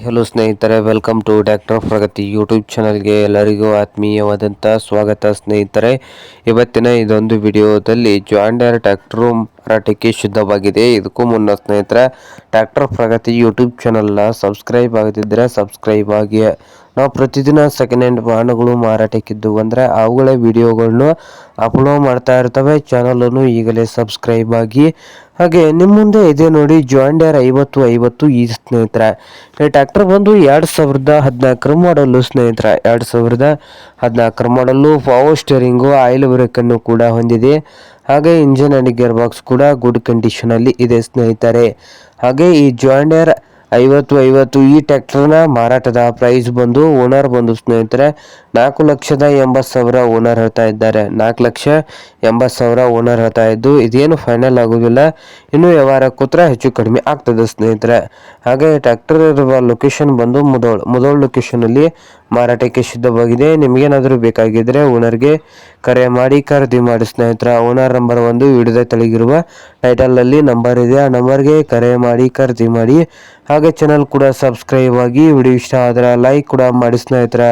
Hello ಸ್ನೇಹಿತರೆ, welcome to tractor Pragati YouTube ಚಾನಲ್ಗೆ ಎಲ್ಲರಿಗೂ ಆತ್ಮೀಯವಾದಂಥ ಸ್ವಾಗತ. ಸ್ನೇಹಿತರೆ, ಇವತ್ತಿನ ಇದೊಂದು ವಿಡಿಯೋದಲ್ಲಿ ಜಾನ್ ಡೀರೆ ಟ್ರ್ಯಾಕ್ಟರ್ ಮಾರಾಟಕ್ಕೆ ಶುದ್ಧವಾಗಿದೆ. ಇದಕ್ಕೂ ಮುನ್ನ ಸ್ನೇಹಿತರೆ, ಟ್ರ್ಯಾಕ್ಟರ್ ಪ್ರಗತಿ ಯೂಟ್ಯೂಬ್ ಚಾನಲ್ನ ಸಬ್ಸ್ಕ್ರೈಬ್ ಆಗದಿದ್ದರೆ ಸಬ್ಸ್ಕ್ರೈಬ್ ಆಗಿ. ನಾವು ಪ್ರತಿದಿನ ಸೆಕೆಂಡ್ ಹ್ಯಾಂಡ್ ವಾಹನಗಳು ಮಾರಾಟಕ್ಕಿದ್ದು ಅಂದರೆ ಅವುಗಳ ವಿಡಿಯೋಗಳನ್ನು ಅಪ್ಲೋಡ್ ಮಾಡ್ತಾ ಇರ್ತವೆ. ಚಾನಲನ್ನು ಈಗಲೇ ಸಬ್ಸ್ಕ್ರೈಬ್ ಆಗಿ. ಹಾಗೆ ನಿಮ್ಮ ಮುಂದೆ ಇದೆ ನೋಡಿ ಜಾನ್ ಡೀರೆ 5050 ಈ ಸ್ನೇಹಿತರೆ. ಈ ಟ್ರ್ಯಾಕ್ಟರ್ ಬಂದು 2014 ಮಾಡಲು ಸ್ನೇಹಿತರೆ. 2014 ಮಾಡಲು ಪವರ್ ಸ್ಟೇರಿಂಗು, ಆಯಿಲ್ ಬ್ರೇಕ್ ಅನ್ನು ಕೂಡ ಹೊಂದಿದೆ. ಹಾಗೆ ಇಂಜಿನ್ ಅಂಡ್ ಗೇರ್ ಬಾಕ್ಸ್ ಕೂಡ ಗುಡ್ ಕಂಡೀಷನ್ ಅಲ್ಲಿ ಇದೆ ಸ್ನೇಹಿತರೆ. ಹಾಗೆ ಈ ಜಾನ್ ಡೀರೆ 5050 ಈ ಟ್ರ್ಯಾಕ್ಟರ್ನ ಮಾರಾಟದ ಪ್ರೈಸ್ ಬಂದು ಓನರ್ ಬಂದು ಸ್ನೇಹಿತರೆ 4,80,000 ಓನರ್ ಹೇಳ್ತಾ ಇದ್ದಾರೆ. 4,80,000 ಓನರ್ ಹೇಳ್ತಾ ಇದ್ದು ಇದೇನು ಫೈನಲ್ ಆಗುವುದಿಲ್ಲ, ಇನ್ನು ವ್ಯವಹಾರ ಕೂತ್ರೆ ಹೆಚ್ಚು ಕಡಿಮೆ ಆಗ್ತದೆ ಸ್ನೇಹಿತರೆ. ಹಾಗೆ ಟ್ರ್ಯಾಕ್ಟರ್ ಇರುವ ಲೊಕೇಶನ್ ಬಂದು ಮುದೋಳ್ ಲೊಕೇಶನ್ ಅಲ್ಲಿ ಮಾರಾಟಕ್ಕೆ ಸಿದ್ಧವಾಗಿದೆ. ನಿಮಗೇನಾದರೂ ಬೇಕಾಗಿದ್ರೆ ಓನರ್ಗೆ ಕರೆ ಮಾಡಿ ಖರೀದಿ ಮಾಡಿ ಸ್ನೇಹಿತರ. ಓನರ್ ನಂಬರ್ ಒಂದು ವಿಡಿಯೋದ ತೆಳಗಿರುವ ಟೈಟಲ್ ಅಲ್ಲಿ ನಂಬರ್ ಇದೆ, ಆ ನಂಬರ್ಗೆ ಕರೆ ಮಾಡಿ ಖರೀದಿ ಮಾಡಿ. ಹಾಗೆ ಚಾನಲ್ ಕೂಡ ಸಬ್ಸ್ಕ್ರೈಬ್ ಆಗಿ. ವಿಡಿಯೋ ಇಷ್ಟ ಆದರೆ ಲೈಕ್ ಕೂಡ ಮಾಡಿ ಸ್ನೇಹಿತರೆ.